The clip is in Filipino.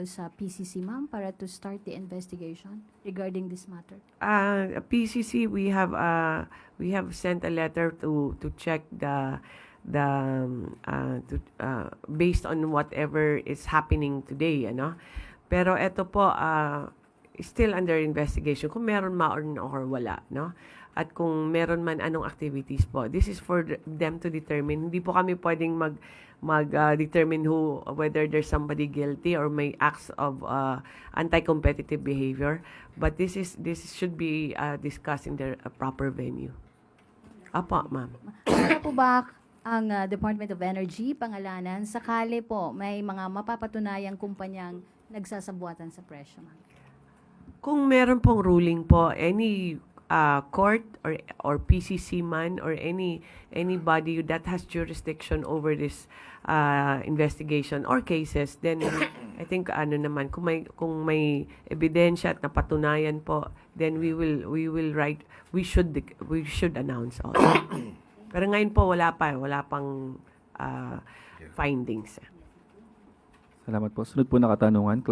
sa PCC, ma'am, para to start the investigation regarding this matter? PCC, we have sent a letter to check based on whatever is happening today, ano. Pero ito po still under investigation kung meron or wala, no. At kung meron man anong activities po. This is for them to determine. Hindi po kami pwedeng determine whether there's somebody guilty or may acts of anti-competitive behavior. But this should be discussed in the proper venue. Apo, ma'am. Ano po ba ang Department of Energy pangalanan sakali po may mga mapapatunayang kumpanyang nagsasabuatan sa presyo, ma'am? Kung meron pong ruling po, any court or PCC man or anybody that has jurisdiction over this investigation or cases, then I think kung may ebidensya at napatunayan po, then we should announce also. Pero ngayon po wala pang findings. Salamat po. Sunod po na katanungan.